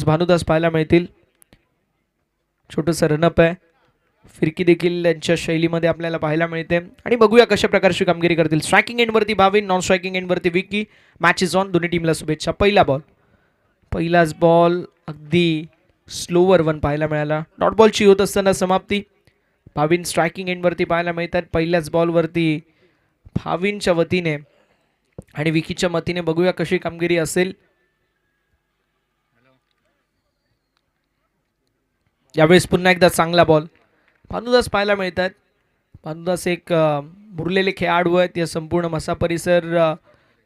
भानुदास पाहायला मिळतील. छोटंसं रनअप आहे, फिरकी देखील त्यांच्या शैलीमध्ये आपल्याला पाहायला मिळते. आणि बघूया कशा प्रकारची कामगिरी करतील. स्ट्रायकिंग एंडवरती भाविन, नॉन स्ट्रायकिंग एंडवरती विकी. Match is on. दोन्ही टीमला शुभेच्छा. पहिलाच बॉल अगदी स्लोवर वन पाहायला मिळाला. डॉट बॉलची होत असताना समाप्ती. भाविन स्ट्रायकिंग एंडवरती पाहायला मिळतात. पहिल्याच बॉलवरती भाविनच्या वतीने आणि विकीच्या मतीने बघूया कशी कामगिरी असेल. यावेळेस पुन्हा एकदा चांगला बॉल भानुदास पाहायला मिळतात. भानुदास एक मुरलेले खेळाडू आहेत. या संपूर्ण मसा परिसर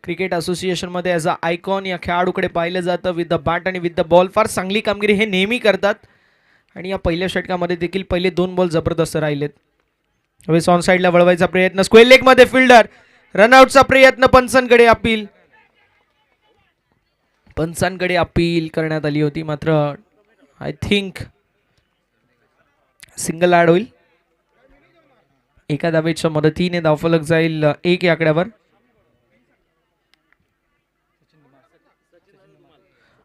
क्रिकेट असोसिएशनमध्ये ॲज अ आयकॉन या खेळाडूकडे पाहिलं जातं. विथ द बॅट आणि विथ द बॉल फार चांगली कामगिरी हे नेहमी करतात. आणि या पहिल्या षटकामध्ये देखील पहिले 2 बॉल जबरदस्त राहिलेत. यावेळेस ऑन साईडला वळवायचा प्रयत्न, स्क्वेअर लेगमध्ये फिल्डर, रनआउटचा प्रयत्न. पंचांकडे अपील करण्यात आली होती, मात्र आय थिंक सिंगल ॲड होईल. एका धावेच्या मदतीने धावफलक जाईल 1 या आकड्यावर.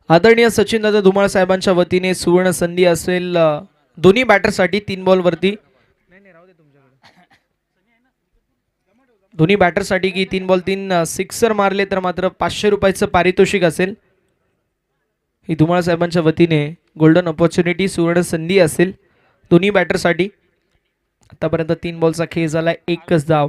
आदरणीय सचिनदादा धुमाळ साहेबांच्या वतीने सुवर्ण संधी असेल दोन्ही बॅटरसाठी. 3 बॉलवरती दोन्ही बॅटरसाठी की 3 बॉल 3 सिक्सर मारले तर मात्र 500 रुपयाचं पारितोषिक असेल. ही धुमाळ साहेबांच्या वतीने गोल्डन ऑपॉर्च्युनिटी, सुवर्ण संधी असेल दोन्ही बॅटरसाठी. आतापर्यंत 3 बॉलचा खेळ झाला, 1च धाव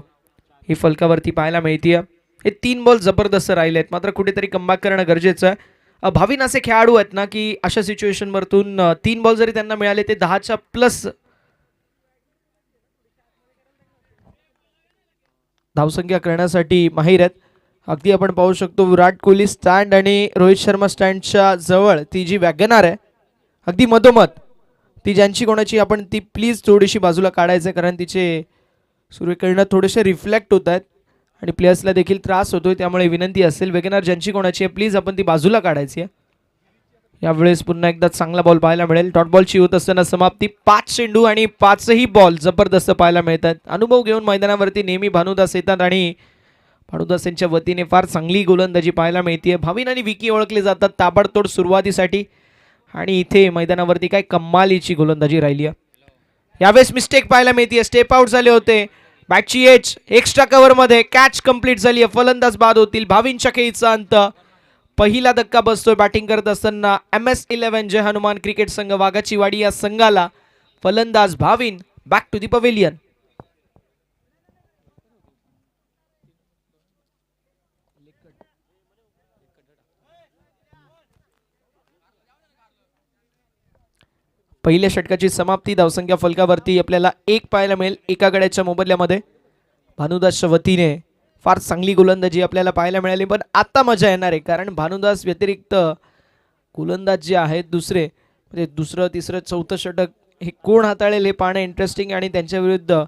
ही फलकावरती पाहायला मिळते. हे 3 बॉल जबरदस्त राहिले आहेत, मात्र कुठेतरी कमबॅक करणं गरजेचं आहे. भाविन असे खेळाडू आहेत ना की अशा सिच्युएशनवरतून 3 बॉल जरी त्यांना मिळाले ते 10च्या प्लस धावसंख्या करण्यासाठी माहीर आहेत. अगदी आपण पाहू शकतो विराट कोहली स्टँड आणि रोहित शर्मा स्टँडच्या जवळ ती जी वॅगनार आहे अगदी मधोमध, ती ज्यांची कोणाची आपण ती प्लीज थोडीशी बाजूला काढायचं, कारण तिचे सूर्यकिरण थोडेसे रिफ्लेक्ट होत आहेत आणि प्लेयर्सला देखील त्रास होतोय. त्यामुळे विनंती असेल वॅगनार ज्यांची कोणाची आहे प्लीज आपण ती बाजूला काढायची आहे. यावेळेस पुन्हा एकदा चांगला बॉल पाहायला मिळेल. डॉट बॉलची होत असताना समाप्ती. 5 चेंडू आणि 5ही बॉल जबरदस्त पाहायला मिळतात. अनुभव घेऊन मैदानावरती नेहमी भानुदास येतात आणि भानुदास यांच्या वतीने फार चांगली गोलंदाजी पाहायला मिळते. भाविन आणि विकी ओळखले जातात ताबडतोड सुरुवातीसाठी आणि इथे मैदानावरती काय कमालीची गोलंदाजी राहिली आहे. यावेळेस मिस्टेक पाहायला मिळते. स्टेप आउट झाले होते. बॅटची एज एक्स्ट्रा कव्हरमध्ये कॅच कंप्लीट झाली आहे. फलंदाज बाद होतील. भाविनच्या खेळीचा अंत. पहिला धक्का बसतोय बॅटिंग करत असताना MS11 जय हनुमान क्रिकेट संघ वाघाची वाडी या संघाला. फलंदाज Bhavin. Back to the pavilion. पहिल्या षटकाची समाप्ती. धावसंख्या फलकावरती आपल्याला 1 पाहायला मिळेल एका गड्याच्या मोबदल्यामध्ये. भानुदासच्या वतीने फार चांगली गोलंदाजी आपल्याला पाहायला मिळाली, पण आता मजा येणार आहे कारण भानुदास व्यतिरिक्त गोलंदाज जे आहेत दुसरे म्हणजे दुसरं तिसरं चौथं षटक हे कोण हाताळेल हे पाहणं इंटरेस्टिंग. आणि त्यांच्या विरुद्ध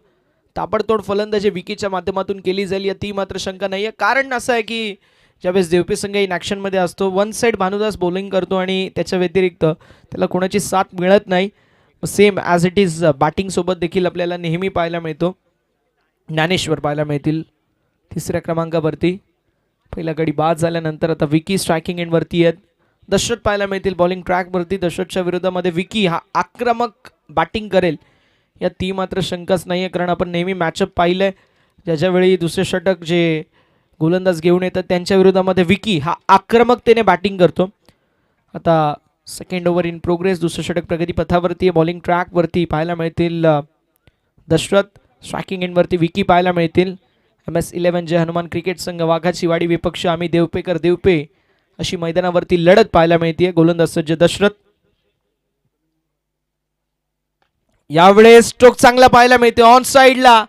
ताबडतोड फलंदाजी विकीच्या माध्यमातून केली जाईल याती मात्र शंका नाही आहे. कारण असं आहे की ज्यावेळेस देवपे संघ इन ॲक्शनमध्ये असतो, वन साईड भानुदास बॉलिंग करतो आणि त्याच्या व्यतिरिक्त त्याला कोणाची साथ मिळत नाही. सेम ॲज इट इज बॅटिंगसोबत देखील आपल्याला नेहमी पाहायला मिळतो. ज्ञानेश्वर पाहायला मिळतील 3ऱ्या क्रमांकावरती. पहिला गडी बाद झाल्यानंतर आता विकी स्ट्रायकिंग एंडवरती आहेत. दशरथ पाहायला मिळतील बॉलिंग ट्रॅकवरती. दशरथच्या विरोधामध्ये विकी हा आक्रमक बॅटिंग करेल या ती मात्र शंकाच नाही आहे, कारण आपण नेहमी मॅचअप पाहिलं आहे ज्याच्यावेळी दुसरे षटक जे गोलंदाज घेऊन येतात त्यांच्या विरोधामध्ये विकी हा आक्रमकतेने बॅटिंग करतो. आता सेकंड ओव्हर इन प्रोग्रेस. दुसरं षटक प्रगतीपथावरती आहे. बॉलिंग ट्रॅकवरती पाहायला मिळतील दशरथ. स्ट्रायकिंग एंडवरती विकी पाहायला मिळतील. MS11 जय हनुमान क्रिकेट संघ वाघाची वाडी विपक्ष आम्ही देवपेकर देवपे अशी मैदानावरती लढत पाहायला मिळते. गोलंदाज सज्ज दशरथ. यावेळेस स्ट्रोक चांगला पाहायला मिळते ऑन साईडला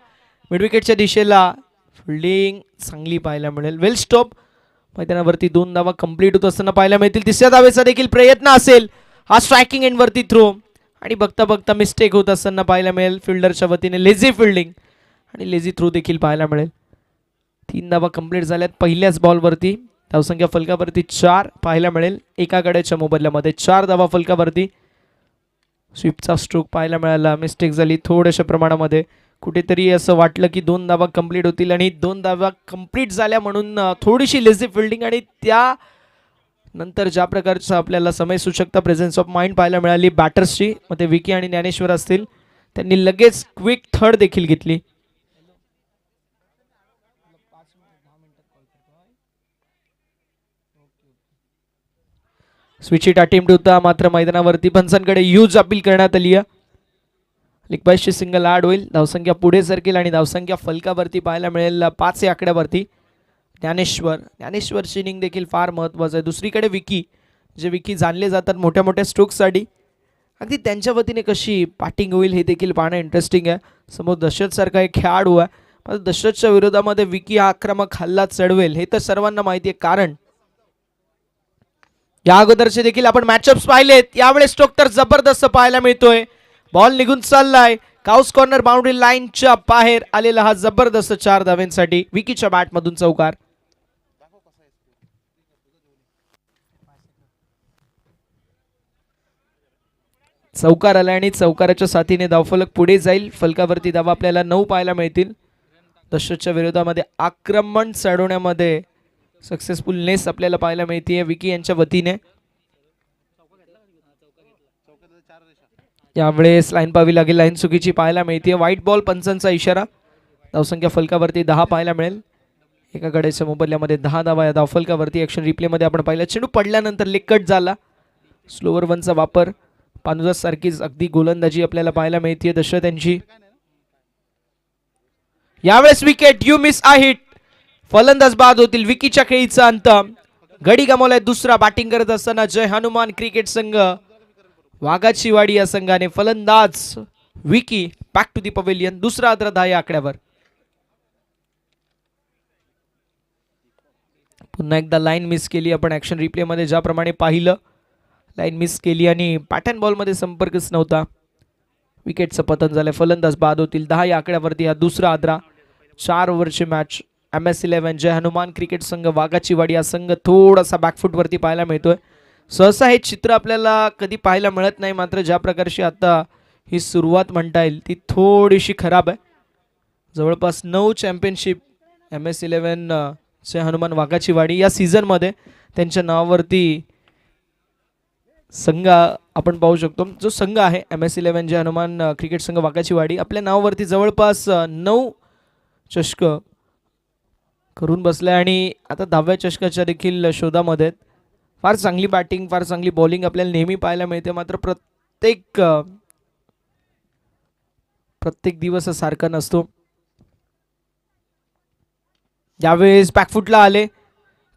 मिड विकेटच्या दिशेला. फिल्डिंग चांगली पाहायला मिळेल. वेल स्टॉप. मैदानावरती 2 धावा कंप्लीट होत असताना पाहायला मिळतील. 3ऱ्या धावेचा देखील प्रयत्न असेल. हा स्ट्रायकिंग एंडवरती थ्रो आणि बघता बघता मिस्टेक होत असताना पाहायला मिळेल फिल्डरच्या वतीने लेझी फिल्डिंग आणि लेझी थ्रो देखील पाहायला मिळेल. 3 धावा कंप्लीट झाल्यात पहिल्याच बॉलवरती. धावसंख्या फलकावरती 4 पाहायला मिळेल एका गड्याच्या मोबदल्यामध्ये. 4 धावा फलकावरती. स्वीपचा स्ट्रोक पाहायला मिळाला. मिस्टेक झाली थोड्याशा प्रमाणामध्ये. कुठेतरी असं वाटलं की 2 धावा कंप्लीट होतील आणि 2 धावा कंप्लीट झाल्या म्हणून थोडीशी लेझी फिल्डिंग आणि त्या नंतर ज्या प्रकारचा आपल्याला समय सूचकता प्रेझेन्स ऑफ माइंड पाहायला मिळाली बॅटर्सची, मग ते विकी आणि ज्ञानेश्वर असतील, त्यांनी लगेच क्विक थर्ड देखील घेतली. स्विच हिट अटेम्प्ट होता, मात्र मैदानावरती पंचांकडे यूज अपील करण्यात आली आहे. लिकबाईसची सिंगल ॲड होईल, धावसंख्या पुढे सरकेल आणि धावसंख्या फलकावरती पाहायला मिळेल 5 या आकड्यावरती. ज्ञानेश्वरची इनिंग देखील फार महत्त्वाचं आहे. दुसरीकडे विकी, जे विकी जाणले जातात मोठ्या मोठ्या स्ट्रोक्ससाठी, अगदी त्यांच्या वतीने कशी बॅटिंग होईल हे देखील पाहणं इंटरेस्टिंग आहे. समोर दशरथसारखा एक खेळाडू आहे, पण दशरथच्या विरोधामध्ये विकी हा आक्रमक हल्ला चढवेल हे तर सर्वांना माहिती आहे. कारण या अगोदरचे देखील आपण मॅचअप्स पाहिलेत, यावेळेस स्ट्रोक तर जबरदस्त पाहायला मिळतोय. बॉल निघून चाललाय, काउस कॉर्नर बाउंड्री लाईनच्या बाहेर आलेला हा जबरदस्त 4 धावांसाठी विकीच्या बॅटमधून चौकार. चौकार आला आणि चौकाराच्या साथीने धावफलक पुढे जाईल. फलकावरती धावा आपल्याला 9 पाहायला मिळतील. दशरथच्या विरोधामध्ये आक्रमण चढवण्यामध्ये सक्सेसफुलनेस आपल्याला पाहायला मिळते विकी यांच्या वतीने. यावेळेस लाईन पाहावी लागेल, लाईन चुकीची पाहायला मिळते. व्हाईट बॉल, पंचांचा इशारा. धावसंख्या फलकावरती 10 पाहायला मिळेल. एका गड्याच्या मोबदल्यामध्ये 10 धावा या धावफलकावरती. ॲक्शन रिप्लेमध्ये आपण पाहिलं, चेंडू पडल्यानंतर लेग कट झाला. स्लोवर वनचा वापर, पानुदास सारखीच अगदी गोलंदाजी आपल्याला पाहायला मिळते दशरथ यांची. यावेळेस wicket, you miss a hit. फलंदाज बाद होतील. विकीच्या खेळीचा अंत. गडी गमावलाय दुसरा. बॅटिंग करत असताना जय हनुमान क्रिकेट संघ वाघाची वाडी या संघाने. फलंदाज Vicky back to the pavilion. दुसरा आद्रा 10 या आकड्यावर. पुन्हा एकदा लाईन मिस केली आपण ऍक्शन रिप्ले मध्ये ज्याप्रमाणे पाहिलं. लाईन मिस केली आणि पॅटर्न बॉल मध्ये संपर्कच नव्हता. विकेटचं पतन झालं. फलंदाज बाद होतील. 10 या आकड्यावरती हा दुसरा आद्रा. 4 ओव्हरची मॅच. MS11 जय हनुमान क्रिकेट संघ वाघाची वाडी हा संघ थोडासा बॅकफुट वरती पाहायला मिळतोय. सहसा हे चित्र आपल्याला कधी पाहायला मिळत नाही, मात्र ज्या प्रकारची आता ही सुरुवात म्हणता येईल ती थोडीशी खराब आहे. जवळपास 9 चॅम्पियनशिप MS11 जय हनुमान वाघाची वाडी या सीझनमध्ये त्यांच्या नावावरती संघ आपण पाहू शकतो. जो संघ आहे MS11 जय हनुमान क्रिकेट संघ वाघाची वाडी, आपल्या नावावरती जवळपास 9 चषक करून बसलाय आणि आता 10व्या चषकाच्या देखील शोधामध्ये. फार चांगली बॅटिंग, फार चांगली बॉलिंग आपल्याला नेहमी पाहायला मिळते, मात्र प्रत्येक दिवस सारखा नसतो. यावेळेस बॅकफुटला आले,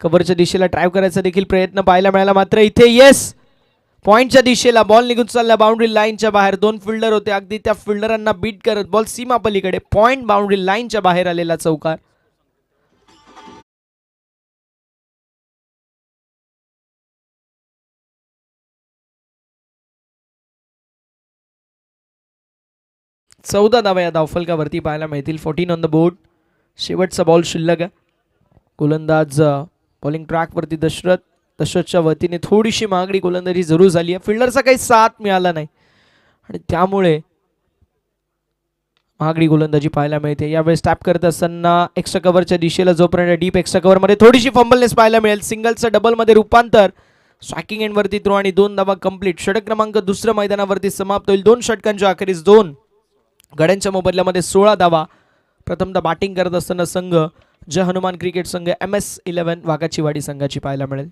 कव्हरच्या दिशेला ड्राईव्ह करायचा देखील प्रयत्न पाहायला मिळाला, मात्र इथे येस पॉइंटच्या दिशेला बॉल निघून चालला. बाउंड्री लाईनच्या बाहेर 2 फिल्डर होते, अगदी त्या फिल्डरांना बीट करत बॉल सीमा पलीकडे. पॉइंट बाउंड्री लाईनच्या बाहेर आलेला चौकार. चौदा धावा या धावफलकावरती पाहायला मिळतील. 14 ऑन द बोर्ड. शेवटचा बॉल शिल्लक आहे. गोलंदाज बॉलिंग ट्रॅकवरती दशरथच्या वतीने थोडीशी महागडी गोलंदाजी जरूर झाली आहे. फिल्डरचा काही साथ मिळाला नाही आणि त्यामुळे महागडी गोलंदाजी पाहायला मिळते. यावेळेस टॅप करत असताना एक्स्ट्रा कव्हरच्या दिशेला जोपर्यंत डीप एक्स्ट्रा कव्हरमध्ये थोडीशी फंबलनेस पाहायला मिळेल. सिंगलचं डबलमध्ये रूपांतर. स्ट्रायकिंग एंडवरती थ्रो आणि 2 धावा कंप्लीट. षटक क्रमांक दुसरं मैदानावरती समाप्त होईल. 2 षटकांच्या अखेरीस 2 गड्यांच्या मोबदल्यामध्ये 16 धावा. प्रथमतः बॅटिंग करत असताना संघ जय हनुमान क्रिकेट संघ MS11 वाघाची वाडी संघाची पाहायला मिळेल.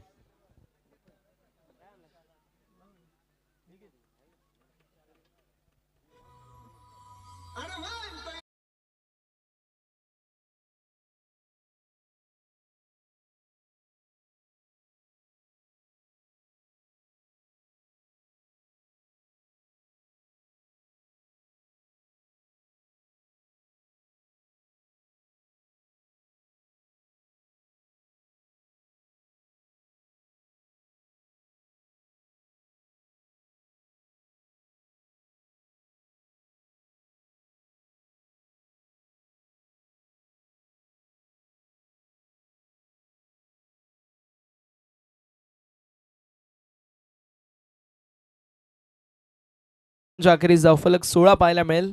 अखेरीस धावफलक 16 पाहायला मिळेल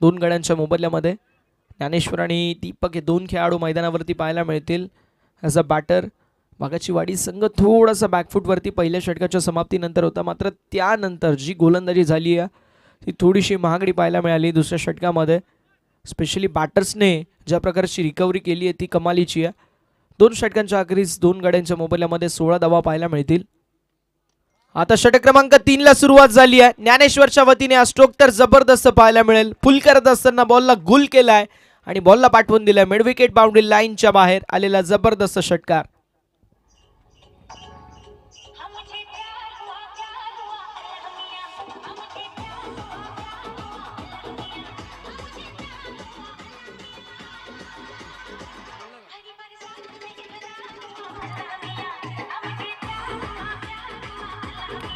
2 गड्यांच्या मोबदल्यामध्ये. ज्ञानेश्वर आणि दीपक हे 2 खेळाडू मैदानावरती पाहायला मिळतील ॲज अ बॅटर. वाघाची वाडी संघ थोडासा बॅकफूटवरती पहिल्या षटकाच्या समाप्तीनंतर होता, मात्र त्यानंतर जी गोलंदाजी झाली आहे ती थोडीशी महागडी पाहायला मिळाली दुसऱ्या षटकामध्ये. स्पेशली बॅटर्सने ज्या प्रकारची रिकव्हरी केली आहे ती कमालीची आहे. 2 षटकांच्या अखेरीस 2 गड्यांच्या मोबदल्यामध्ये 16 धावा पाहायला मिळतील. आता षटक क्रमांक 3 ला सुरुवात झाली आहे. ज्ञानेश्वरच्या वतीने हा स्ट्रोक तर जबरदस्त पाहायला मिळेल. पुल करत असताना बॉलला गुल केलाय आणि बॉलला पाठवून दिलाय मिड विकेट बाउंड्री लाईनच्या बाहेर आलेला जबरदस्त षटकार.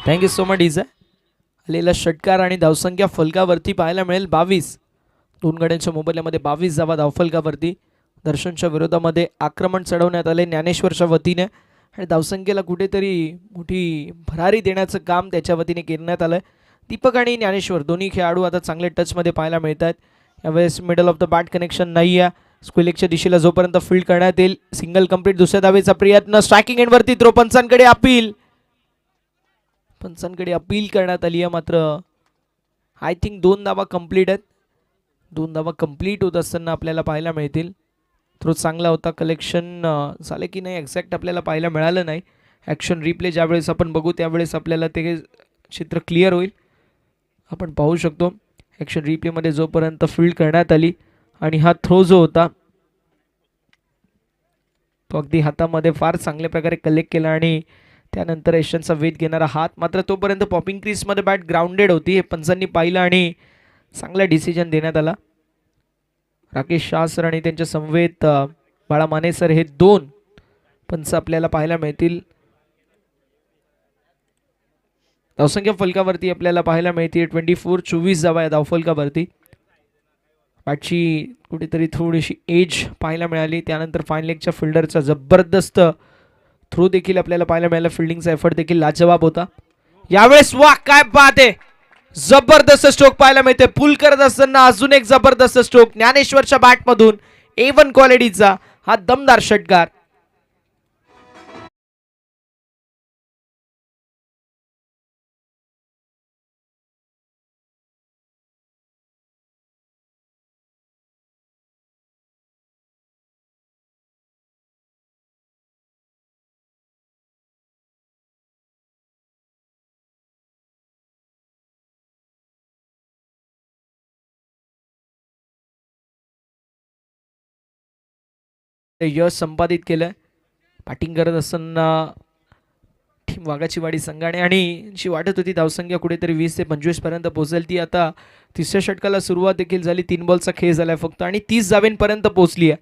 थँक्यू सो मच इजा. आलेला षटकार आणि धावसंख्या फलकावरती पाहायला मिळेल 22. 2 गड्यांच्या मोबदल्यामध्ये 22 धावा धावफलकावरती. दर्शनच्या विरोधामध्ये आक्रमण चढवण्यात आले ज्ञानेश्वरच्या वतीने आणि धावसंख्येला कुठेतरी मोठी भरारी देण्याचं काम त्याच्या वतीने करण्यात आलं. दीपक आणि ज्ञानेश्वर दोन्ही खेळाडू आता चांगले टचमध्ये पाहायला मिळत आहेत. यावेळेस middle of the bat connection नाही आहे. स्क्विलेकच्या दिशेला जोपर्यंत फील्ड करण्यात येईल सिंगल कंप्लीट. दुसऱ्या धावेचा प्रयत्न स्ट्रायकिंग एंडवरती थ्रो. पंचांकडे अपील करण्यात आली आहे, मात्र आय थिंक 2 धावा कंप्लीट आहेत. 2 धावा कंप्लीट होत असताना आपल्याला पाहायला मिळतील. थ्रो चांगला होता. कलेक्शन झाले की नाही एक्झॅक्ट आपल्याला पाहायला मिळालं नाही. ॲक्शन रिप्ले ज्यावेळेस आपण बघू त्यावेळेस आपल्याला ते चित्र क्लिअर होईल. आपण पाहू शकतो ॲक्शन रिप्लेमध्ये जोपर्यंत फील्ड करण्यात आली आणि हा थ्रो जो होता तो अगदी हातामध्ये फार चांगल्या प्रकारे कलेक्ट केला आणि त्यानंतर एशनचा वेध घेणारा हात. मात्र तोपर्यंत पॉपिंग क्रीजमध्ये बॅट ग्राउंडेड होती. हे पंचांनी पाहिलं आणि चांगला डिसिजन देण्यात आला. राकेश शाह सर आणि त्यांच्या समवेत बाळा माने सर हे 2 पंच आपल्याला पाहायला मिळतील. धावसंख्या फलकावरती आपल्याला पाहायला मिळते 24 धावा या धावफलकावरती. बॅटची कुठेतरी थोडीशी एज पाहायला मिळाली. त्यानंतर फाईन लेगच्या फिल्डरचा जबरदस्त थ्रो देखील आपल्याला पाहायला मिळाला. फिल्डिंगचा एफर्ट देखील लाजवाब होता. यावेळेस वा काय बात आहे, जबरदस्त स्ट्रोक पाहायला मिळते. पुल करत असताना अजून एक जबरदस्त स्ट्रोक ज्ञानेश्वरच्या बॅटमधून. A1 क्वालिटीचा हा दमदार षटकार. यश संपादित केलं. बॅटिंग करत असताना टीम वाघाची वाडी संघाने आणि जी वाटत होती धावसंख्या कुठेतरी 20 ते 25 पर्यंत पोहोचेल ती आता तिसऱ्या षटकाला सुरुवात देखील झाली. 3 बॉलचा खेळ झालाय फक्त आणि 30 धावेंपर्यंत पोहोचली आहे.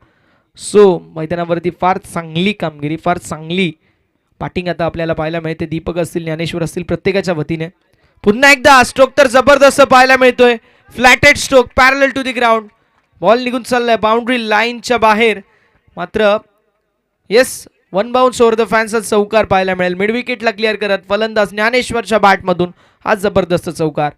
सो मैदानावरती फार चांगली कामगिरी, फार चांगली बॅटिंग आता आपल्याला पाहायला मिळते. दीपक असतील, ज्ञानेश्वर असतील, प्रत्येकाच्या वतीने. पुन्हा एकदा स्ट्रोक तर जबरदस्त पाहायला मिळतोय. Flatted stroke parallel to the ground. Ball निघून चाललाय बाउंड्री लाईनच्या बाहेर. मात्र येस, 1 बाउन्स ओव्हर द फॅन्सचा चौकार पाहायला मिळेल. मिड विकेटला क्लिअर करत फलंदाज ज्ञानेश्वरच्या बॅटमधून हा जबरदस्त चौकार.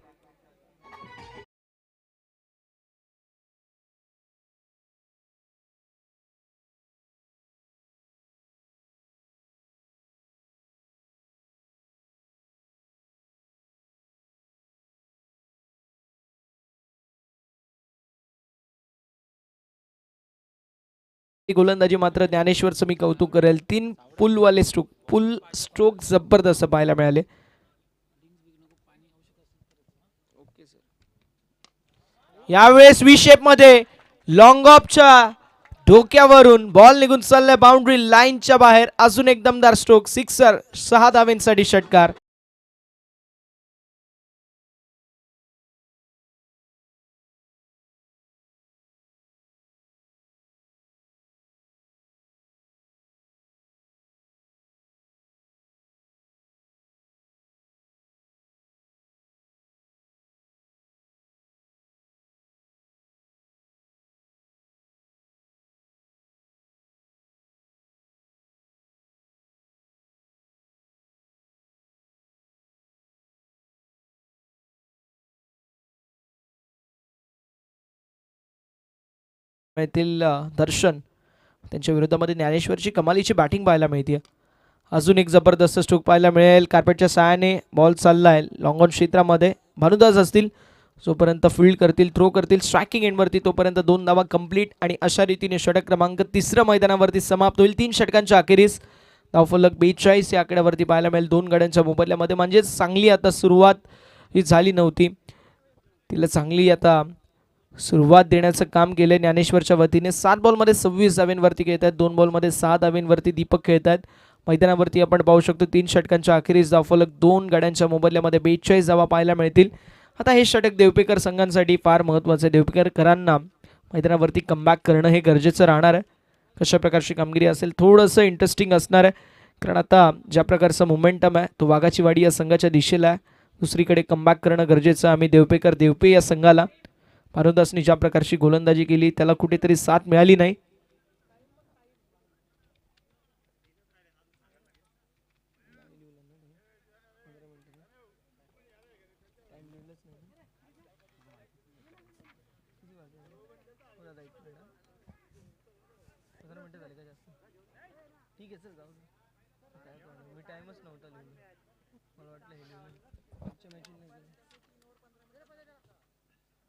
गोलंदाजी मात्र ज्ञानेश्वरचं मी कौतुक करेल. 3 पुलवाले स्ट्रोक, पुल स्ट्रोक जबरदस्त पाहायला मिळाले. यावेळेस व्ही शेप मध्ये लॉंग ऑफच्या डोक्यावरून बॉल निघून चाललाय बाउंड्री लाईनच्या बाहेर. अजून एक दमदार स्ट्रोक, सिक्सर. 6 धावेंसाठी षटकार. दर्शन त्यांच्या विरोधामध्ये ज्ञानेश्वरची कमालीची बॅटिंग पाहायला मिळते. अजून एक जबरदस्त स्ट्रोक पाहायला मिळेल. कार्पेटच्या सहाय्याने बॉल चाललाय लॉंग ऑन क्षेत्रामध्ये. भानुदास असतील जोपर्यंत फील्ड करतील, थ्रो करतील स्ट्रायकिंग एंडवरती, तोपर्यंत 2 धावा कंप्लीट आणि अशा रीतीने षटक क्रमांक 3 मैदानावरती समाप्त होईल. 3 षटकांच्या अखेरीस धावफलक 42 या आकड्यावरती पाहायला मिळेल 2 गड्यांच्या मोबदल्यामध्ये. म्हणजेच चांगली आता सुरुवात ही झाली नव्हती, तिला चांगली आता सुरुवात देण्याचं काम केलं ज्ञानेश्वरच्या वतीने. 7 बॉलमध्ये 26 धावेंवरती खेळत आहेत, 2 बॉलमध्ये 6 धावेंवरती दीपक खेळत आहेत. मैदानावरती आपण पाहू शकतो 3 षटकांच्या अखेरीस धावफलक 2 गड्यांच्या मोबदल्यामध्ये 42 धावा पाहायला मिळतील. आता हे षटक देवपेकर संघांसाठी फार महत्त्वाचं आहे. देवपेकरांना मैदानावरती कमबॅक करणं हे गरजेचं राहणार आहे. कशा प्रकारची कामगिरी असेल थोडंसं इंटरेस्टिंग असणार आहे, कारण आता ज्या प्रकारचा मोमेंटम आहे तो वाघाची वाडी या संघाच्या दिशेला आहे. दुसरीकडे कमबॅक करणं गरजेचं आहे. आम्ही देवपे या संघाला भानुदासनी ज्या प्रकारची गोलंदाजी केली त्याला कुठेतरी साथ मिळाली नाही. टाइमच नव्हता मला वाटलं हे मागच्या मॅचेस नाही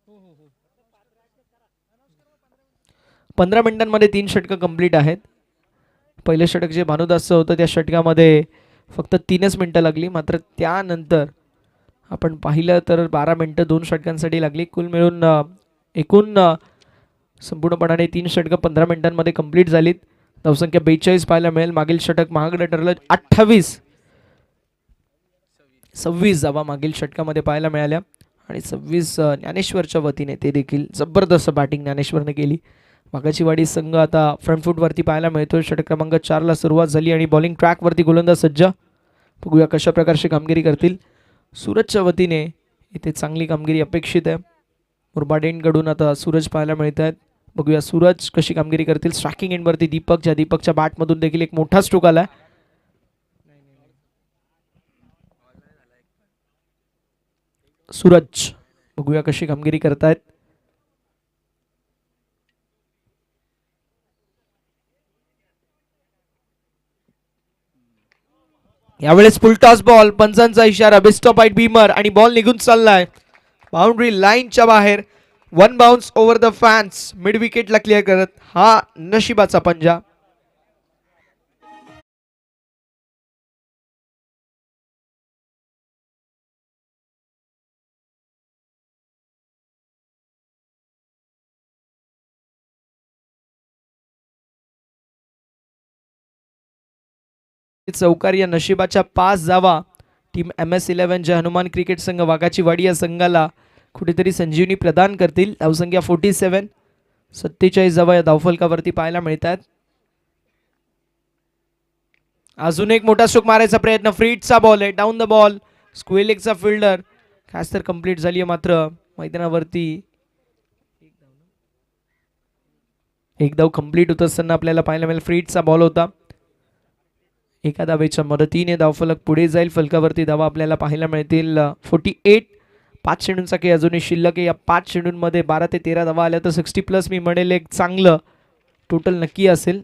हो 15 मिनिटांमध्ये 3 षटकं कंप्लीट आहेत. पहिलं षटक जे भानुदासचं होतं त्या षटकामध्ये फक्त 3च मिनिटं लागली, मात्र त्यानंतर आपण पाहिलं तर 12 मिनिटं 2 षटकांसाठी लागली. कुल मिळून एकूण संपूर्णपणाने 3 षटकं 15 मिनिटांमध्ये कंप्लीट झालीत. धावसंख्या 42 पाहायला मिळेल. मागील षटक महागडं ठरलं 26 धावा मागील षटकामध्ये पाहायला मिळाल्या आणि 26 ज्ञानेश्वरच्या वतीने ते देखील जबरदस्त बॅटिंग ज्ञानेश्वरने केली. वाघाची वाडी संघ आता फ्रंट फूटवरती पाहायला मिळतो. षटक क्रमांक 4ला सुरुवात झाली आणि बॉलिंग ट्रॅकवरती गोलंदाज सज्ज. बघूया कशा प्रकारची कामगिरी करतील. सूरजच्या वतीने इथे चांगली कामगिरी अपेक्षित आहे. मुरबाडेंकडून आता सूरज पाहायला मिळत आहेत. बघूया सूरज कशी कामगिरी करतील. स्ट्रायकिंग एंडवरती दीपक, ज्या दीपकच्या बॅटमधून देखील एक मोठा स्ट्रोक आलाय. सूरज बघूया कशी कामगिरी करतायत. यावेळेस फुल टॉस बॉल, पंचांचा इशारा, बेस्ट ऑफ बाईट बीमर आणि बॉल निघून चाललाय बाउंड्री लाईनच्या बाहेर. 1 bounce over the fans, mid विकेटला क्लिअर करत हा नशिबाचा पंजा. चौकार या नशिबाच्या 5 धावा टीम MS11 जे हनुमान क्रिकेट संघ वाघाची वाडी या संघाला कुठेतरी संजीवनी प्रदान करतील. धावसंख्या 47, 47 धावा या धावफलकावरती पाहायला मिळतात. अजून एक मोठा स्ट्रोक मारायचा प्रयत्न, फ्रीटचा बॉल आहे, डाऊन द बॉल, स्क्वेलेकचा फिल्डर कॅच तर कंप्लीट झाली आहे, मात्र मैदानावरती एक धाव कंप्लीट होत असताना आपल्याला पाहायला मिळेल. फ्रीटचा बॉल होता. एका धावेच्या मदतीने धावफलक पुढे जाईल. फलकावरती धावा आपल्याला पाहायला मिळतील 48. 5 चेंडूंचा खेळ अजूनही शिल्लक आहे. या 5 चेंडूंमध्ये 12 ते 13 धावा आल्या तर 60+ मी म्हणेल एक चांगलं टोटल नक्की असेल.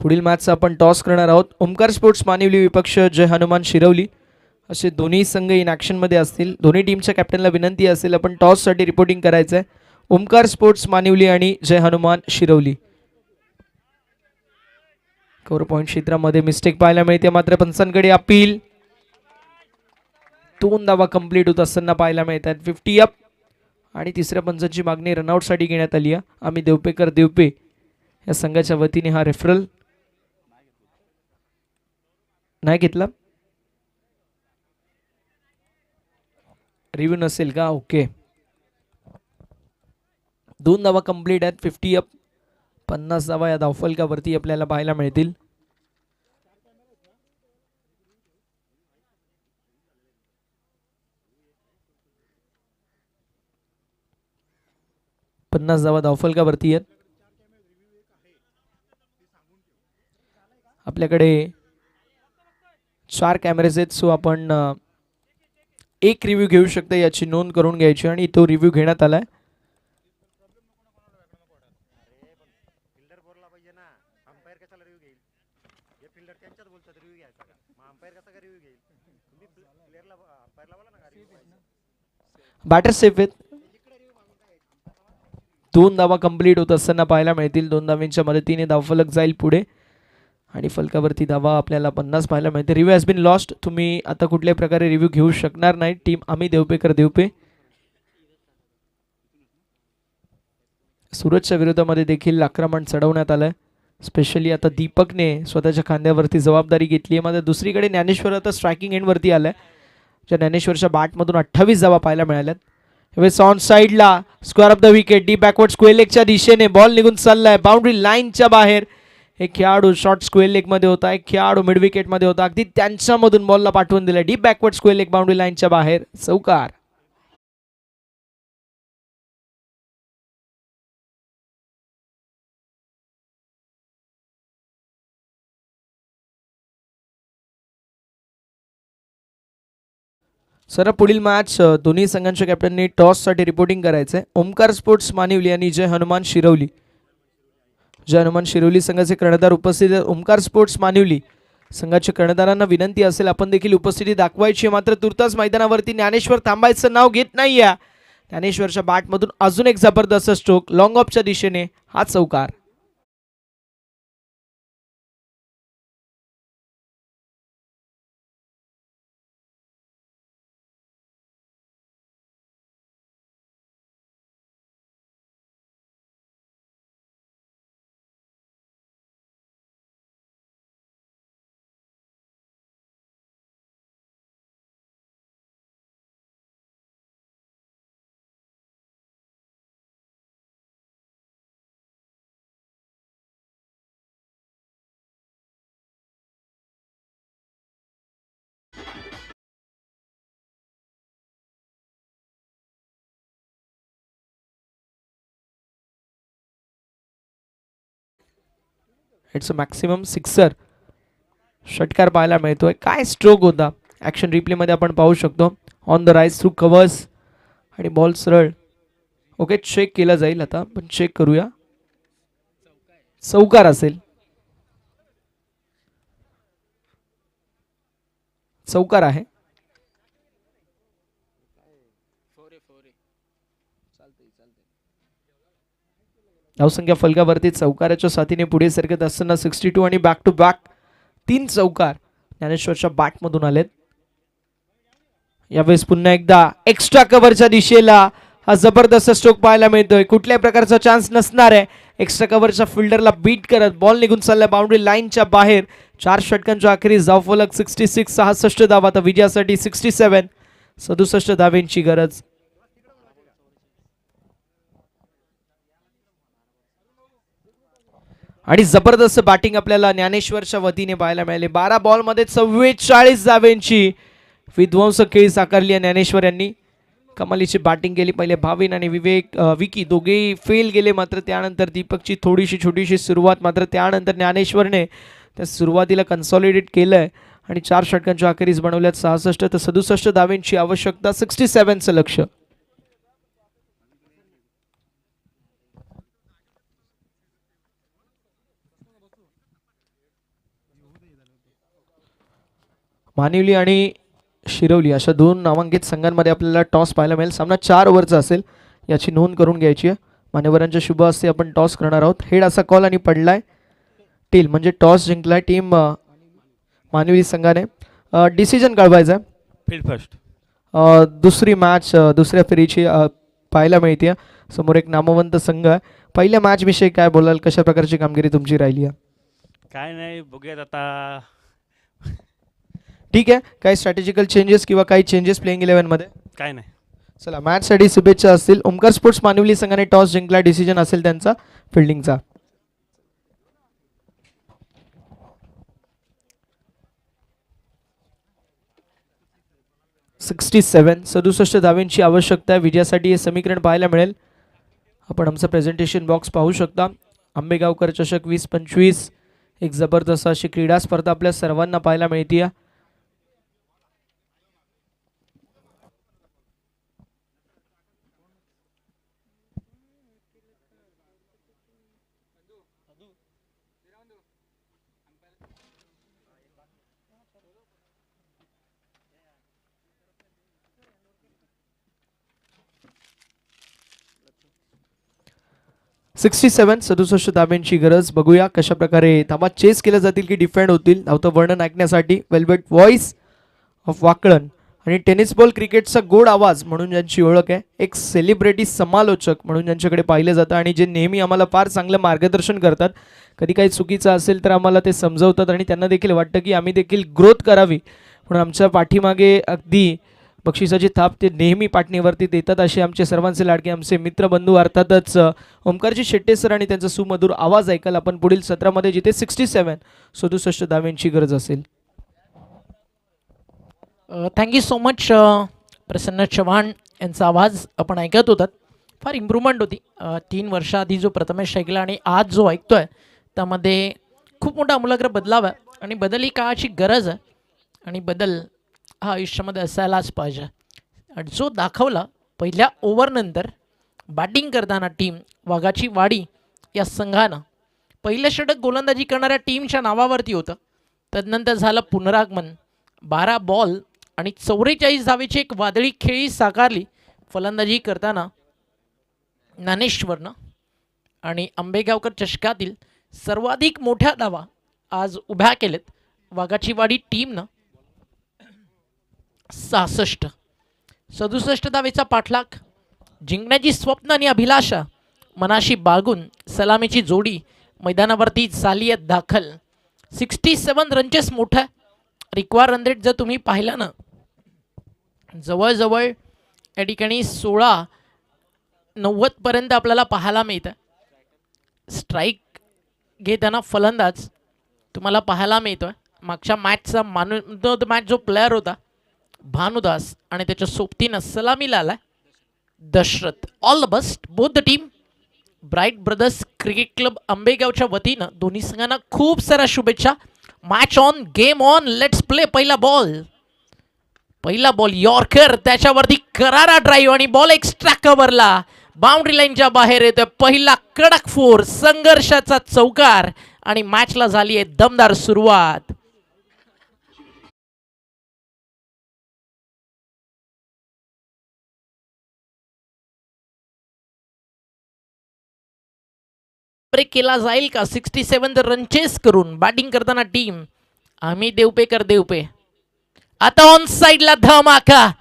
पुढील मॅचचा आपण टॉस करणार आहोत. ओमकार स्पोर्ट्स मानिवली विपक्ष जय हनुमान शिरवली असे दोन्ही संघ इन ॲक्शनमध्ये असतील. दोन्ही टीमच्या कॅप्टनला विनंती असेल आपण टॉससाठी रिपोर्टिंग करायचं आहे. ओमकार स्पोर्ट्स मानिवली आणि जय हनुमान शिरवली. कव्हर पॉईंट क्षेत्रामध्ये मिस्टेक पाहायला मिळते, मात्र पंचांकडे अपील. 2 धावा कंप्लीट होत असताना पाहायला मिळतात. 50 अप आणि तिसऱ्या पंचांची मागणी रनआउटसाठी घेण्यात आली आहे. आम्ही देवपे या संघाच्या वतीने हा रेफरल नाही घेतला. रिव्ह्यू नसेल का? ओके. 2 धावा कंप्लीट आहेत. 50 अप, 50 धावा या धावफलकावरती आपल्याला पाहायला मिळतील. पन्नास धावा धावफलकावरती आहेत. आपल्याकडे 4 कॅमेरेज आहेत, सो आपण एक रिव्ह्यू घेऊ शकता याची नोंद करून घ्यायची आणि तो रिव्ह्यू घेण्यात आलाय. अंपायर कशाला रिव्ह्यू घेईल? हे फिल्डर त्यांच्यात बोलतात रिव्ह्यू घ्यायचा का? मग अंपायर कसा का रिव्ह्यू घेईल? तुम्ही प्लेअरला अंपायरला बोला ना रिव्ह्यू घ्यायचा. बॅटर सेफ आहेत. 2 धावा कंप्लीट होत असताना पाहायला मिळतील. 2 धावांच्या मदतीने धावफलक जाईल पुढे आणि फलकावरती धावा आपल्याला 50 पाहायला मिळते. Review has been lost. तुम्ही आता कुठल्याही प्रकारे रिव्ह्यू घेऊ शकणार नाही. टीम आम्ही देवपेकर देवपे. सूरजच्या विरोधामध्ये देखील आक्रमण चढवण्यात आलंय. स्पेशली आता दीपकने स्वतःच्या खांद्यावरती जबाबदारी घेतली आहे. मात्र दुसरीकडे ज्ञानेश्वर आता स्ट्रायकिंग एंडवरती आलाय. ज्या ज्ञानेश्वरच्या बॅटमधून 28 धावा पाहायला मिळाल्यात. वेस ऑन साइडला square off the wicket. The backward square लेगच्या दिशेने बॉल निघून चाललाय बाउंड्री लाईनच्या बाहेर. एक खेळाडू शॉर्ट स्क्वेअर लेग मध्ये होता, एक खेळाडू मिड विकेट मध्ये होता. अगदी त्यांच्यामधून बॉलला पाठवून दिलं. Deep backward square leg boundary लाईनच्या बाहेर. चौकार. सर पुढील मॅच दोन्ही संघांच्या कॅप्टननी टॉससाठी रिपोर्टिंग करायचंय. ओमकार स्पोर्ट्स मानिवली आणि जय हनुमान शिरवली. जय हनुमान शिरवली संघाचे कर्णधार उपस्थित आहेत. ओमकार स्पोर्ट्स मानिवली संघाच्या कर्णधारांना विनंती असेल आपण देखील उपस्थिती दाखवायची. मात्र तुर्तास मैदानावरती ज्ञानेश्वर थांबायचं नाव घेत नाहीये. ज्ञानेश्वरच्या बॅटमधून अजून एक जबरदस्त स्ट्रोक लॉंग ऑफच्या दिशेने. हा चौकार. It's a maximum sixer. षटकार पाहायला मिळतोय. काय स्ट्रोक होता. ॲक्शन रिप्लेमध्ये आपण पाहू शकतो. On the rise through covers आणि बॉल सरळ. ओके चेक केला जाईल आता पण चेक करूया. चौकार असेल. चौकार आहे. धावसंख्या फलकावरती चौकाराच्या साथीने पुढे सरकत असताना 62 आणि बॅक टू बॅक 3 चौकार ज्ञानेश्वरच्या बॅटमधून आलेत. यावेळेस पुन्हा एकदा एक्स्ट्रा कव्हरच्या दिशेला हा जबरदस्त स्ट्रोक पाहायला मिळतोय. कुठल्याही प्रकारचा चान्स नसणार आहे. एक्स्ट्रा कव्हरच्या फिल्डरला बीट करत बॉल निघून चाललाय बाउंड्री लाईनच्या बाहेर. 4 षटकांच्या अखेरीस धावफलक 66. 66 धावा. आता विजयासाठी 67 67 धावेंची गरज. आणि जबरदस्त बॅटिंग आपल्याला ज्ञानेश्वरच्या वतीने पाहायला मिळाले. 12 बॉलमध्ये 44 धावेंची विध्वंसक खेळी साकारली आहे ज्ञानेश्वर यांनी. कमालीची बॅटिंग केली. पहिले भाविन आणि विकी दोघेही फेल गेले. मात्र त्यानंतर दीपकची थोडीशी छोटीशी सुरुवात. मात्र त्यानंतर ज्ञानेश्वरने त्या सुरुवातीला कन्सॉलिडेट केलंय आणि 4 षटकांच्या अखेरीस बनवल्यात 66 तर 67 धावेंची आवश्यकता. 67चं लक्ष. मानिवली आणि शिरवली अशा 2 नामांकित संघांमध्ये आपल्याला टॉस पाहायला मिळेल. सामना 4 ओव्हरचा असेल याची नोंद करून घ्यायची आहे. मान्यवरांच्या शुभ हस्ते आपण टॉस करणार आहोत. हेड असा कॉल आणि पडलाय टेल म्हणजे टॉस जिंकलाय टीम मानिवली संघाने. डिसिजन कळवायचा आहे. Field first. दुसरी मॅच दुसऱ्या फेरीची पाहायला मिळते. समोर एक नामवंत संघ आहे. पहिल्या मॅच विषयी काय बोलाल. कशा प्रकारची कामगिरी तुमची राहिली आहे. काय नाही बघूयात आता. ठीक आहे. काही स्ट्रॅटेजिकल चेंजेस किंवा काही चेंजेस प्लेइंग 11 मध्ये. काय नाही. चला मॅचसाठी शुभेच्छा असतील. ओमकार स्पोर्ट्स मानिवली संघाने टॉस जिंकला. डिसिजन असेल त्यांचा फिल्डिंगचा. (67) 67 धावेंची आवश्यकता आहे. विजयासाठी हे समीकरण पाहायला मिळेल. आपण आमचं प्रेझेंटेशन बॉक्स पाहू शकता. आंबेगावकर चषक 2025 एक जबरदस्त अशी क्रीडा स्पर्धा आपल्या सर्वांना पाहायला मिळते. 67 धाब्यांची गरज. बघूया कशा प्रकारे धावा चेस केल्या जातील की डिफेंड होतील. धावतं वर्णन ऐकण्यासाठी वेलवेट व्हॉइस ऑफ वाकळण आणि टेनिस बॉल क्रिकेटचा गोड आवाज म्हणून ज्यांची ओळख आहे, एक सेलिब्रिटी समालोचक म्हणून ज्यांच्याकडे पाहिलं जातं आणि जे नेहमी आम्हाला फार चांगलं मार्गदर्शन करतात. कधी काही चुकीचं असेल तर आम्हाला ते समजवतात आणि त्यांना देखील वाटतं की आम्ही देखील ग्रोथ करावी म्हणून आमच्या पाठीमागे अगदी बक्षिसाची थाप ते नेहमी पाठणीवरती देतात. असे आमचे सर्वांचे लाडके आमचे मित्रबंधू अर्थातच ओमकारजी शेट्टे सर आणि त्यांचा सुमधुर आवाज ऐकाल आपण पुढील सत्रामध्ये, जिथे 67 धाव्यांची गरज असेल. थँक्यू सो मच प्रसन्न चव्हाण यांचा आवाज आपण ऐकत होतात. फार इम्प्रूव्हमेंट होती 3 वर्षाआधी जो प्रथमेश ऐकला आणि आज जो ऐकतोय त्यामध्ये खूप मोठा आमूलाग्र बदलाव आहे आणि बदल ही काळाची गरज आहे आणि बदल हा आयुष्यामध्ये असायलाच पाहिजे. आणि जो दाखवला पहिल्या ओव्हरनंतर बॅटिंग करताना टीम वाघाची वाडी या संघानं पहिलं षटक गोलंदाजी करणाऱ्या टीमच्या नावावरती होतं. तदनंतर झालं पुनरागमन. 12 बॉल आणि 44 धावेची एक वादळी खेळी साकारली फलंदाजी करताना ज्ञानेश्वरनं आणि आंबेगावकर चषकातील सर्वाधिक मोठ्या धावा आज उभ्या केलेत वाघाची वाडी टीमनं. 67 धावेचा पाठलाग, जिंकण्याची स्वप्न आणि अभिलाषा मनाशी बाळगून सलामीची जोडी मैदानावरती झाली आहे दाखल. 67 रनचेस मोठं रिक्वायर रन रेट जर तुम्ही पाहिला ना, जवळजवळ या ठिकाणी 16-90 पर्यंत आपल्याला पाहायला मिळतं. स्ट्राईक घेताना फलंदाज तुम्हाला पाहायला मिळतोय. मागच्या मॅचचा मॅच जो प्लेअर होता भानुदास आणि त्याच्या सोबतीनं सलामीला आलाय Dasharath. All the best both the team. Bright Brothers Cricket Club आंबेगावच्या वतीनं दोन्ही संघांना खूप साऱ्या शुभेच्छा. Match on, game on, let's play. पहिला बॉल यॉर्कर, त्याच्यावरती करारा ड्राईव्ह आणि बॉल एक्स्ट्रा कव्हरला बाउंड्री लाईनच्या बाहेर येतोय. पहिला कडक फोर, संघर्षाचा चौकार आणि मॅचला झाली आहे दमदार सुरुवात. ब्रेक केला जाईल का? 67 रन चेस करून बॅटिंग करताना टीम. आम्ही देवपे. आता ऑन साइड ला धमाका.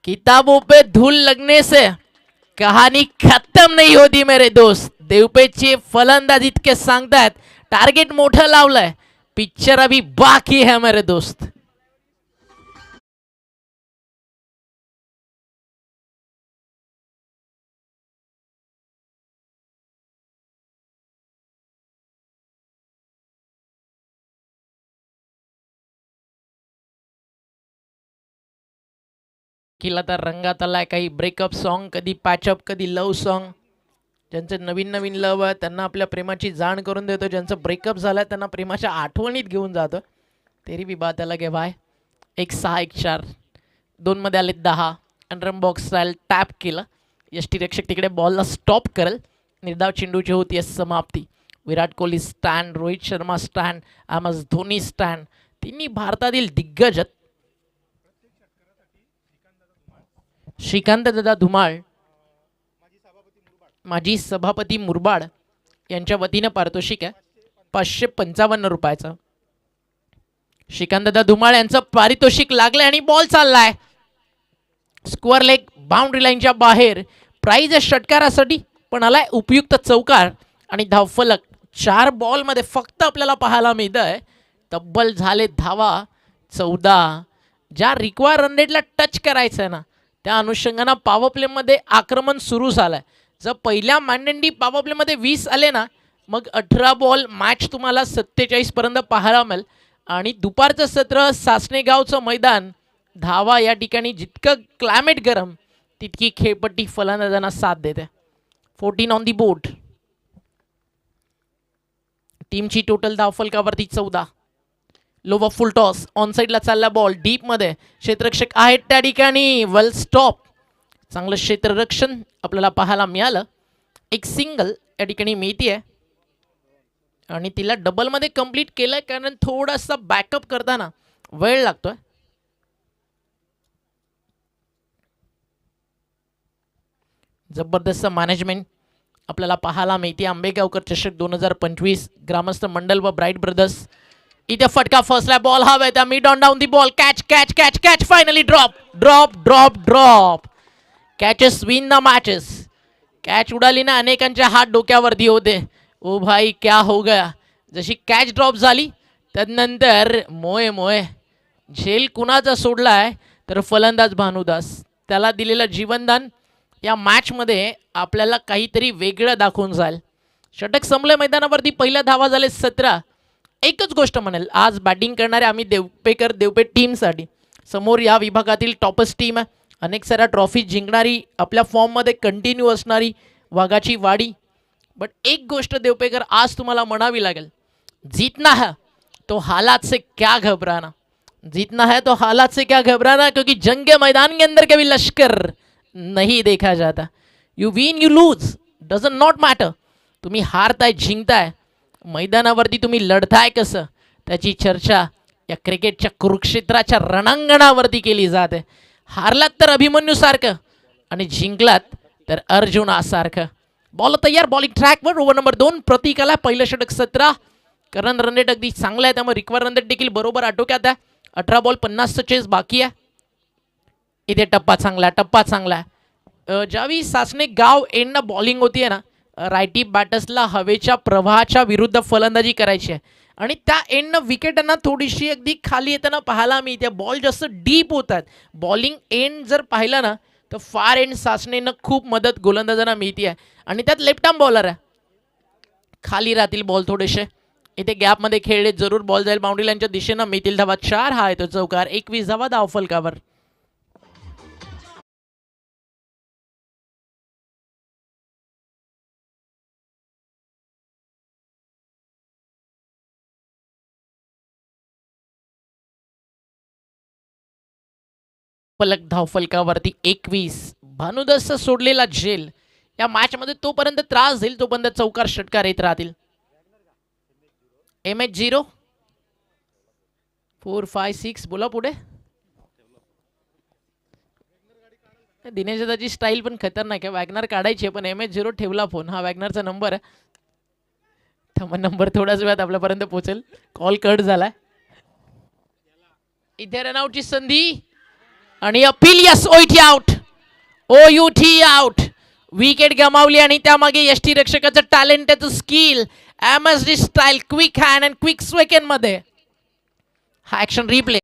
किताबों पे धूल लगने से कहानी खत्म नहीं होती मेरे दोस्त. देवपेचे फलंदाज इतके सांगतात टार्गेट मोठं लावलंय, पिक्चर अभी बाकी है मेरे दोस्त. केला तर रंगात आलाय. काही ब्रेकअप सॉन्ग, कधी पॅचअप, कधी लव सॉन्ग. ज्यांचं नवीन लव आहे त्यांना आपल्या प्रेमाची जाण करून देतो, ज्यांचं ब्रेकअप झालं त्यांना प्रेमाच्या आठवणीत घेऊन जातो. तेरी भी बात अलग है भाई. 1-6-1-4 2 मध्ये आले 10. अंडरम बॉक्स स्टाईल टॅप केलं. यष्टीरक्षक तिकडे बॉलला स्टॉप करेल. निर्धाव चेंडूची होती समाप्ती. Virat Kohli stand, Rohit Sharma stand, MS Dhoni stand. तिन्ही भारतातील दिग्गज आहेत. श्रीकांत दादा धुमाळ, माजी सभापती मुरबाड यांच्या वतीनं पारितोषिक आहे 555 रुपयाचं. श्रीकांत दादा धुमाळ यांचं पारितोषिक लागलंय आणि बॉल चाललाय स्क्वेअर लेग बाउंड्री लाईनच्या बाहेर. प्राइज आहे षटकारासाठी पण आलाय उपयुक्त चौकार आणि धावफलक. 4 बॉलमध्ये फक्त आपल्याला पाहायला मिळतंय तब्बल झाले धावा 14. ज्या रिक्वायर रन रेटला टच करायचं आहे ना, त्या अनुषंगानं पॉवर प्लेमध्ये आक्रमण सुरू झालंय. जर पहिल्या मॅन्डेंडी पॉवर प्लेमध्ये 20 आले ना, मग 18 बॉल मॅच तुम्हाला 47 पर्यंत पाहायला मिळेल. आणि दुपारचं सत्र सासणेगावचं मैदान, धावा या ठिकाणी जितकं क्लायमेट गरम तितकी खेळपट्टी फलंदाजांना साथ देते. 14 ऑन दी बोर्ड. टीमची टोटल धावफलकावरती 14. लोवर फुल टॉस, ऑन साईडला चालला बॉल डीप मध्ये. क्षेत्ररक्षक आहेत त्या ठिकाणी, वेल स्टॉप. चांगलं क्षेत्ररक्षण आपल्याला पाहायला मिळालं. एक सिंगल या ठिकाणी मिळतीये आणि तिला डबलमध्ये कंप्लीट केलंय कारण थोडासा बॅकअप करताना वेळ लागतोय. जबरदस्त मॅनेजमेंट आपल्याला पाहायला मिळते. आंबेगावकर चषक 2025 ग्रामस्थ मंडल व ब्राईट ब्रदर्स. इथे फटका फसला, बॉल हवा mid on down the ball, catch catch catch catch, finally drop drop drop drop. Catches win the matches. Catch उडाली ना, अनेकांच्या हात डोक्यावरती होते. ओ भाई क्या हो गया. जशी कॅच ड्रॉप झाली त्यानंतर मोय मोय झेल कुणाचा सोडलाय तर फलंदाज भानुदास. त्याला दिलेलं जीवनदान या मॅचमध्ये आपल्याला काहीतरी वेगळं दाखवून जाईल. षटक संपले मैदानावरती, पहिल्या धावा झाले 17. एकच गोष्ट म्हणेल, आज बॅटिंग करणारे आम्ही देवपेठ टीमसाठी समोर या विभागातील टॉपस्ट टीम आहे. अनेक साऱ्या ट्रॉफी जिंकणारी, आपल्या फॉर्ममध्ये कंटिन्यू असणारी वाघाची वाडी. बट एक गोष्ट देवपेकर आज तुम्हाला म्हणावी लागेल, जीतना है तो हालात से क्या घबराना. जीतना है तो हालात से क्या घबराना, क्योंकि जंग के मैदान के अंदर कभी लश्कर नहीं देखा जाता. You win you lose doesn't not matter. तुम्ही हारताय जिंकताय, मैदानावरती तुम्ही लढताय कसं त्याची चर्चा या क्रिकेटच्या कुरुक्षेत्राच्या रणांगणावरती केली जाते. हारलात तर अभिमन्यूसारखं आणि जिंकलात तर अर्जुनासारखं. बॉल तयार, बॉलिंग ट्रॅकवर. Over number 2 प्रतीकाला. पहिलं षटक 17. करण रनरेट अगदी चांगला आहे, त्यामुळे रिक्वायर रनरेट देखील बरोबर आटोक्यात आहे. 18 बॉल 50 चेस बाकी आहे. इथे टप्पा चांगला आहे. ज्यावेळी सासणे गाव एंडनं बॉलिंग होती आहे ना, रायटी बॅटर्सला हवेच्या प्रवाहाच्या विरुद्ध फलंदाजी करायची आहे आणि त्या एंडनं विकेटांना थोडीशी अगदी खाली येताना पाहायला मिळते. बॉल जास्त डीप होतात. बॉलिंग एंड जर पाहिलं ना तर फार एंड सासणेनं खूप मदत गोलंदाजांना मिळते आहे आणि त्यात लेफ्ट आर्म बॉलर आहे. खाली राहतील बॉल थोडेसे. इथे गॅपमध्ये खेळले जरूर बॉल जाईल बाउंड्री लाईनच्या दिशेनं. मिळतील धावा 4. हा येतो चौकार. 21 धावा धाव फलकावर. फलक धावफलकावरती 21. भानुदासचा सोडलेला झेल या मॅचमध्ये तोपर्यंत त्रास देईल तोपर्यंत चौकार षटकार येत राहतील. MH0 4 5 6 बोला पुढे. दिनेश दादाची स्टाईल पण खतरनाक आहे. वॅगनर काढायची पण MH0 ठेवला फोन. हा वॅगनरचा नंबर आहे. थांबा, नंबर थोड्याच वेळात आपल्यापर्यंत पोहोचेल. कॉल कट झालाय. इथे रनआउटची संधी आणि appeal. Yes, OET out. OUT out. Wicket गमावली आणि त्यामागे यष्टी रक्षकाचं टॅलेंट, त्याचं skill, MSD style, quick hand and quick second मध्ये हा ऍक्शन रिप्ले.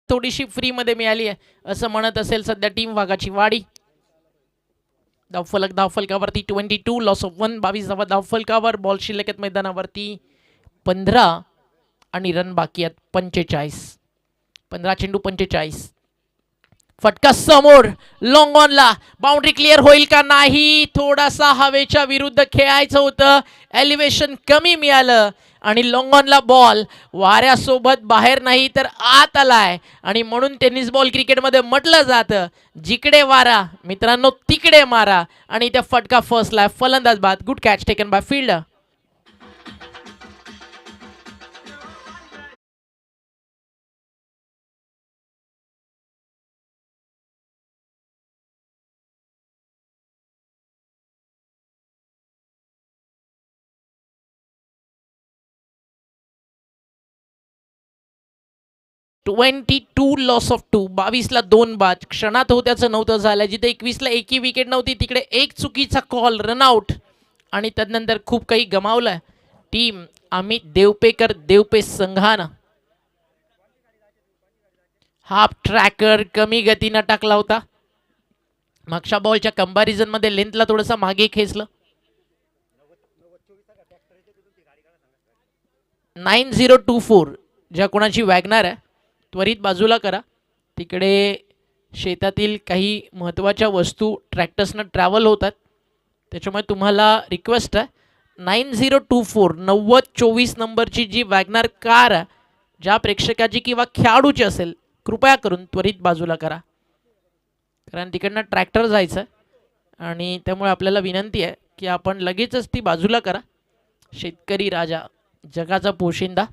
थोडीशी फ्री मध्ये मिळाली आहे असं म्हणत असेल सध्या टीम वाघाची वाडी. धावफलकावरती 22 लॉस ऑफ 1. 22 धावा धावफलकावर. बॉल शिल्लक आहेत मैदानावरती 15 आणि रन बाकी आहेत 45. 15 चेंडू 45. फटका समोर लॉंग ऑनला. बाउंड्री क्लिअर होईल का नाही. थोडासा हवेच्या विरुद्ध खेळायचं होतं, एलिव्हेशन कमी मिळालं आणि लॉंग ऑनला बॉल वाऱ्यासोबत बाहेर नाही तर आत आलाय. आणि म्हणून टेनिस बॉल क्रिकेटमध्ये म्हटलं जातं, जिकडे वारा मित्रांनो तिकडे मारा. आणि त्या फटका फर्स्टला. फलंदाज बाद. Good catch taken by fielder. $22 loss of 2. 22ला 2 बाद. क्षणात होत्याचं नव्हतं झालं. जिथे 21ला एकही विकेट नव्हती तिकडे एक चुकीचा कॉल, रनआउट आणि त्यानंतर खूप काही गमावलं. टीम अमित देवपेकर देवपे संघानं हाफ ट्रॅकर कमी गतीनं टाकला होता. मागच्या बॉलच्या कंपॅरिझन मध्ये लेंथला थोडंसं मागे खेचलं. 9024 ज्या कोणाची वॅगनर आहे त्वरित बाजूला करा. तिकडे शेतातील काही महत्त्वाच्या वस्तू ट्रॅक्टर्सनं ट्रॅव्हल होतात. त्याच्यामुळे तुम्हाला रिक्वेस्ट आहे 9024 9024 नंबरची जी वॅगनार कार आहे, ज्या प्रेक्षकाची किंवा खेळाडूची असेल, कृपया करून त्वरित बाजूला करा, कारण तिकडनं ट्रॅक्टर जायचं आणि त्यामुळे आपल्याला विनंती आहे की आपण लगेचच ती बाजूला करा. शेतकरी राजा, जगाचा पोशिंदा.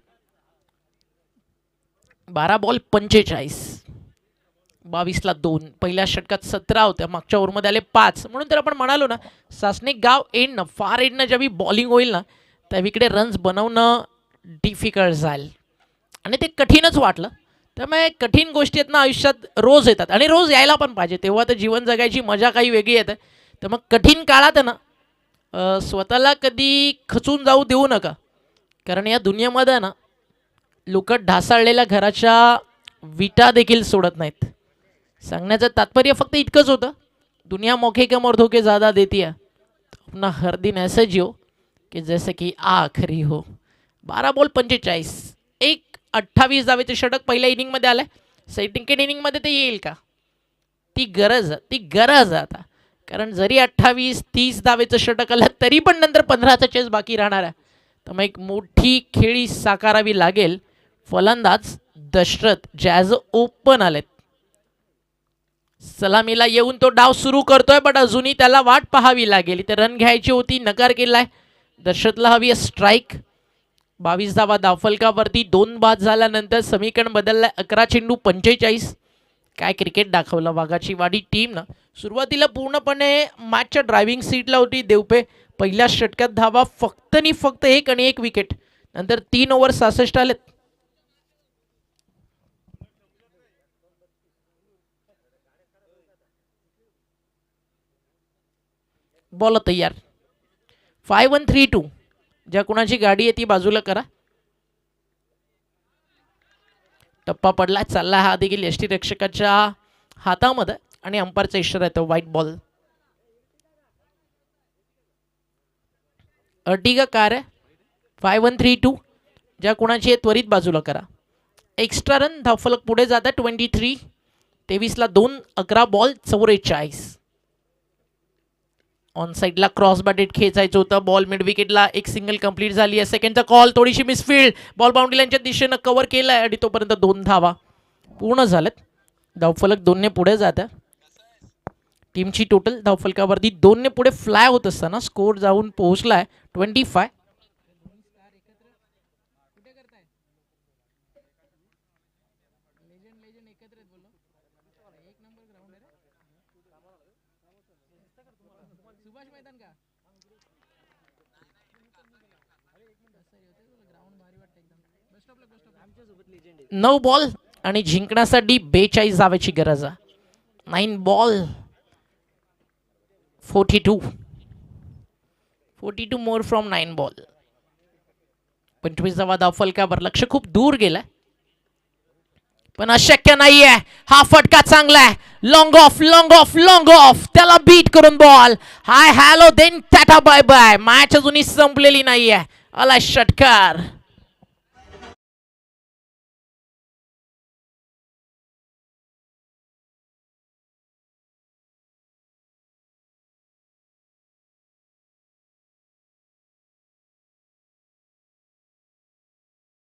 12 बॉल 45, 22ला 2. पहिल्या षटकात 17 होत्या, मागच्या ओव्हरमध्ये आले 5. म्हणून तर आपण म्हणालो ना, सासनिक गाव एंडनं, फार एंडनं ज्यावेळी बॉलिंग होईल ना, त्यावेळीकडे रन्स बनवणं डिफिकल्ट जाईल आणि ते कठीणच वाटलं. त्यामुळे कठीण गोष्टी आहेत ना आयुष्यात रोज येतात आणि रोज यायला पण पाहिजे, तेव्हा तर जीवन जगायची मजा काही वेगळी येते. तर मग कठीण काळात ना स्वतःला कधी खचून जाऊ देऊ नका, कारण या दुनियेमध्ये ना लोक ढासाळलेल्या घराच्या विटा देखील सोडत नाहीत. सांगण्याचं तात्पर्य फक्त इतकंच होतं, दुनिया मौके के मोर धोके ज़्यादा देती है, अपना हर दिन ऐसे जियो कि जैसे कि आखरी हो. 12 बॉल 45, 1-28 धावेचं षटक पहिल्या इनिंगमध्ये आलं आहे. सेकंड इनिंगमध्ये ते येईल का? ती गरज आहे आता, कारण जरी 28-30 धावेचं षटक आलं तरी पण नंतर 15चा चेस बाकी राहणार आहे. तर मग एक मोठी खेळी साकारावी लागेल. फलंदाज दशरथ जॅज ओपन आलेत. सलामीला येऊन तो डाव सुरू करतोय, पण अजूनही त्याला वाट पाहावी लागेल. इथे रन घ्यायची होती, नकार केलाय. दशरथला हवी आहे स्ट्राईक. 22 धावा धावफलकावरती, 2 बाद झाल्यानंतर समीकरण बदललाय. 11 चेंडू 45. काय क्रिकेट दाखवलं वाघाची वाडी टीमनं. सुरुवातीला पूर्णपणे मॅचच्या ड्रायव्हिंग सीटला होती देवपे. पहिल्या षटकात धावा फक्त आणि फक्त 1 आणि 1 विकेट. नंतर 3 ओव्हर 66 आलेत. बॉल तयार. 5-1-3-2. ज्या कुणाची गाडी आहे ती बाजूला करा. टप्पा पडला, चालला हा देखील यष्टीरक्षकाच्या हातामध्ये आणि अंपायरचा इशारा येतो व्हाईट बॉल. अर्टिगा कार आहे. 5-1-3-2. ज्या कुणाची आहे त्वरित बाजूला करा. एक्स्ट्रा रन धावफलक पुढे जातात 23. 23ला 2. 11 बॉल 44. ऑन साईडला क्रॉस बॅटेड खेचायचं होतं. बॉल मिड विकेटला एक सिंगल कंप्लीट झाली आहे. सेकंडचा कॉल, थोडीशी मिसफिल्ड. बॉल बाउंड्री लाईनच्या दिशेनं कव्हर केलाय आणि तोपर्यंत 2 धावा पूर्ण झालेत. धावफलक 2ने पुढे जात आहे. टीमची टोटल धावफलकावरती 2ने पुढे फ्लाय होत असताना स्कोर जाऊन पोहोचलाय 25. नऊ बॉल आणि जिंकण्यासाठी 42 धावेची गरज आहे. 9 बॉल 42 मोर फ्रॉम 9 बॉल. 25 धावा धावफलकावर. लक्ष खूप दूर गेलाय, पण अशक्य नाहीये. हा फटका चांगला आहे. लॉंग ऑफ त्याला बीट करून ball. Hi hello then tata bye bye. Match अजूनही संपलेली नाहीये. आला षटकार.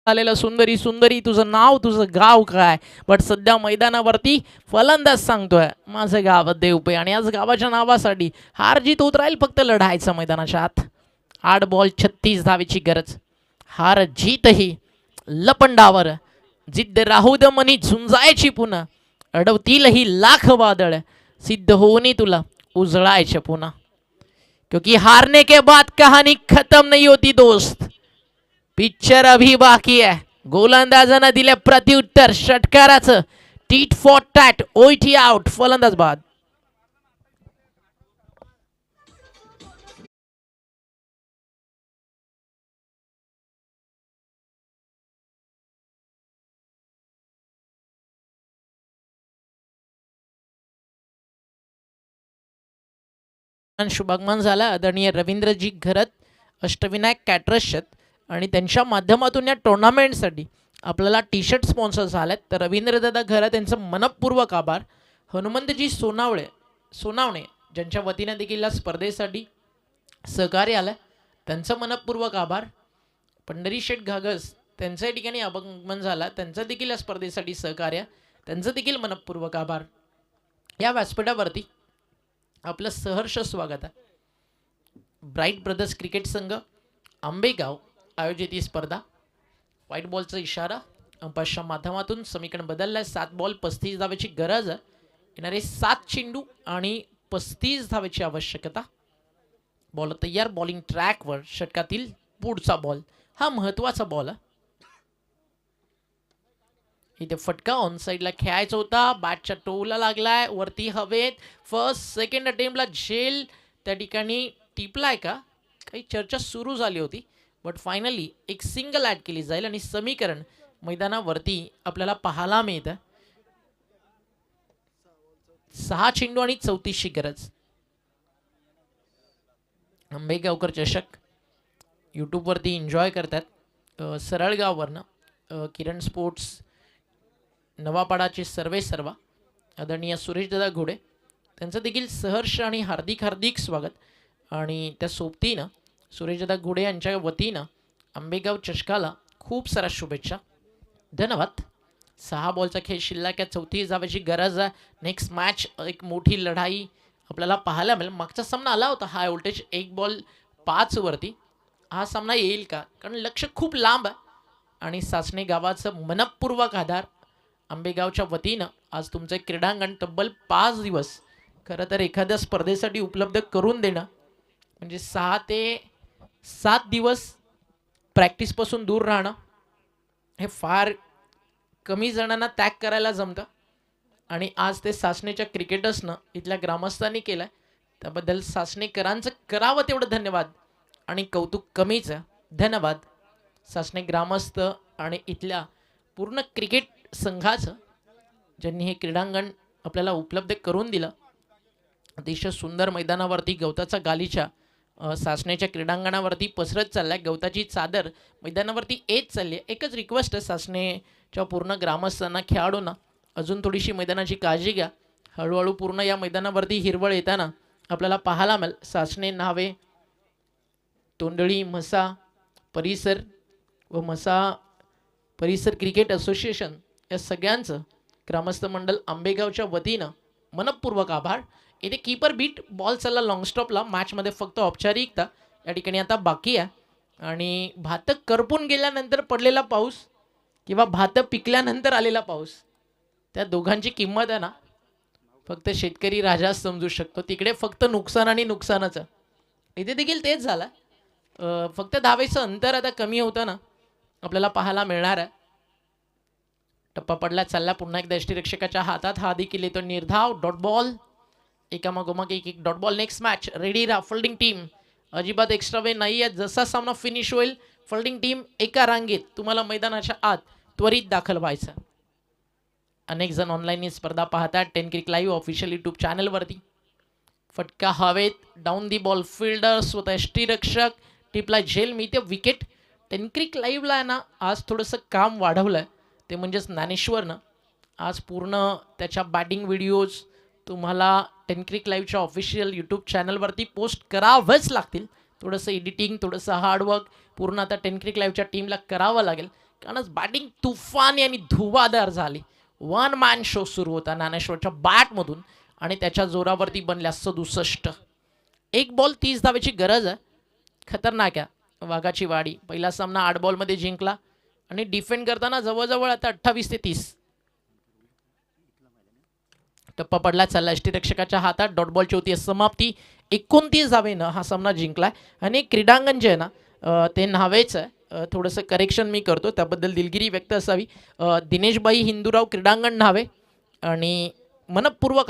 आलेला सुंदरी तुझं नाव तुझं गाव काय. बट सध्या मैदानावरती फलंदाज सांगतोय माझं गाव देवपे, आणि आज गावाच्या नावासाठी हार जीत होत राहील, फक्त लढायचं मैदानाच्या आत. 8 बॉल 36 धावेची गरज. हार जीतही लपंडावर. जिद्द राहू द मनी झुंजायची पुन्हा. अडवतीलही लाख वादळ, सिद्ध होऊन तुला उजळायचे पुन्हा. क्योंकि हारने के बाद कहानी खत्म नहीं होती दोस्त, पिक्चर अभी बाकी है. गोलंदाजानं दिले प्रत्युत्तर षटकाराचं. Tit for tat. ओईटी आउट. फलंदाज बाद. शुभागमन झाला आदरणीय रवींद्रजी घरत, अष्टविनायक कॅटरस, आणि त्यांच्या माध्यमातून या टुर्नामेंटसाठी आपल्याला टी शर्ट स्पॉन्सर झालेत. तर रवींद्रदादा घरत यांचं मनपूर्वक आभार. हनुमंतजी सोनावणे ज्यांच्या वतीने देखील या स्पर्धेसाठी सहकार्य आलं त्यांचं मनपूर्वक आभार. पंढरी शेठ घागस त्यांच्या ठिकाणी आगमन झाला, त्यांचं देखील या स्पर्धेसाठी सहकार्य, त्यांचं देखील मनपूर्वक आभार. या व्यासपीठावरती आपलं सहर्ष स्वागत आहे. ब्राईट ब्रदर्स क्रिकेट संघ आंबेगाव आयोजित ही स्पर्धा. व्हाईट बॉलचा इशारा अंपायरच्या माध्यमातून समीकरण बदललं आहे. 7 बॉल 35 धावेची गरज आहे. येणारे 7 चेंडू आणि 35 धावेची आवश्यकता. बॉल तयार, बॉलिंग ट्रॅकवर. षटकातील पुढचा बॉल हा महत्वाचा बॉल आहे. इथे फटका ऑन साईडला खेळायचा होता, बॅटच्या टोला लागलाय, वरती हवेत. फर्स्ट सेकंड अटेम्प्टला झेल त्या ठिकाणी टिपलाय का, काही चर्चा सुरू झाली होती, बट फायनली एक सिंगल ॲड केली जाईल आणि समीकरण मैदानावरती आपल्याला पाहायला मिळतं. 6 चेंडू आणि 34ची गरज. आंबेगावकर चषक यूट्यूबवरती एन्जॉय करतात. सरळगाववरनं किरण स्पोर्ट्स नवापाडाचे सर्वा आदरणीय सुरेशदादा घोडे त्यांचं देखील सहर्ष आणि हार्दिक स्वागत. आणि त्या सोबतीनं सुरेशदादा घोडे यांच्या वतीनं आंबेगाव चषकाला खूप साऱ्या शुभेच्छा. धन्यवाद. 6 बॉलचा खेळ शिल्लक आहे, 34 धावेची गरज आहे. नेक्स्ट मॅच एक मोठी लढाई आपल्याला पाहायला मिळेल. मागचा सामना आला होता हाय व्होल्टेज 1 बॉल 5 वरती. हा सामना येईल का, कारण लक्ष खूप लांब आहे आणि सासणे गावाचं मनपूर्वक आधार आंबेगावच्या वतीनं आज तुमचं क्रीडांगण तब्बल 5 दिवस खरं तर एखाद्या स्पर्धेसाठी उपलब्ध करून देणं म्हणजे 6 ते 7 दिवस प्रॅक्टिसपासून दूर राहणं हे फार कमी जणांना त्याग करायला जमतं. आणि आज ते सासणेच्या क्रिकेटर्सनं इथल्या ग्रामस्थांनी केलं आहे, त्याबद्दल सासणेकरांचं करावं तेवढं धन्यवाद आणि कौतुक कमीच आहे. धन्यवाद सासणे ग्रामस्थ आणि इथल्या पूर्ण क्रिकेट संघाचं ज्यांनी हे क्रीडांगण आपल्याला उपलब्ध करून दिलं. अतिशय सुंदर मैदानावरती गवताचा गालीच्या सासणेच्या क्रीडांगणावरती पसरत चाललाय. गवताची चादर मैदानावरती येत चालली आहे. एकच रिक्वेस्ट आहे सासणेच्या पूर्ण ग्रामस्थांना, खेळाडूंना, अजून थोडीशी मैदानाची काळजी घ्या. हळूहळू पूर्ण या मैदानावरती हिरवळ येताना आपल्याला पाहायला मिळेल. सासणे, न्हावे, तोंडळी, म्हसा परिसर व म्हसा परिसर क्रिकेट असोसिएशन या सगळ्यांचं ग्रामस्थ मंडळ आंबेगावच्या वतीनं मनपूर्वक आभार. इथे कीपर बीट, बॉल चालला लॉंग स्टॉपला. मॅचमध्ये फक्त औपचारिकता या ठिकाणी आता बाकी आहे. आणि भातं करपून गेल्यानंतर पडलेला पाऊस किंवा भातं पिकल्यानंतर आलेला पाऊस, त्या दोघांची किंमत आहे ना फक्त शेतकरी राजाच समजू शकतो. तिकडे फक्त नुकसान आणि नुकसानच आहे. इथे देखील तेच झालं. फक्त धावेचं अंतर आता कमी होतं ना आपल्याला पाहायला मिळणार आहे. टप्पा पडला, चालला पुन्हा एकदा यष्टीरक्षकाच्या हातात. हा देखील येतो निर्धाव. डॉट बॉल, एकामागोमाग एक dot ball. Next match ready राहा फिल्डिंग टीम. अजिबात एक्स्ट्रा वे नाही आहे. जसा सामना फिनिश होईल फिल्डिंग टीम एका रांगेत तुम्हाला मैदानाच्या आत त्वरित दाखल व्हायचं. अनेक जण ऑनलाईन ही स्पर्धा पाहतात 10 क्रिक लाईव्ह ऑफिशियल यूट्यूब चॅनलवरती. फटका हवेत, डाऊन दी बॉल फिल्डर, स्वतः यष्टीरक्षक, टिपला झेल मिळते विकेट. 10 क्रिक लाईव्हला आहे ना आज थोडंसं काम वाढवलं आहे, ते म्हणजेच ज्ञानेश्वरनं आज पूर्ण त्याच्या बॅटिंग व्हिडिओज तुम्हाला 10 क्रिक लाईव्हच्या ऑफिशियल यूट्यूब चॅनलवरती पोस्ट करावंच लागतील. थोडंसं एडिटिंग, थोडंसं हार्डवर्क पूर्ण आता 10 क्रिक लाईव्हच्या टीमला करावं लागेल, कारण बॅटिंग तुफानी आणि धुवाधार झाली. 1 मॅन शो सुरू होता ज्ञानेश्वरच्या बॅटमधून आणि त्याच्या जोरावरती बनल्या 67. 1 बॉल 30 धावेची गरज आहे. खतरनाक आहे वाघाची वाडी. पहिला सामना 8 बॉलमध्ये जिंकला आणि डिफेंड करताना जवळजवळ आता 28 ते 30. टप्पा पडला, चालला यष्टीरक्षकाच्या हातात. डॉट बॉलची होती समाप्ती. 29 धावेनं हा सामना जिंकलाय. आणि क्रीडांगण जे आहे ना ते न्हावेच आहे. थोडंसं करेक्शन मी करतो, त्याबद्दल दिलगिरी व्यक्त असावी. दिनेशबाई हिंदूराव क्रीडांगण न्हावे आणि मनपूर्वक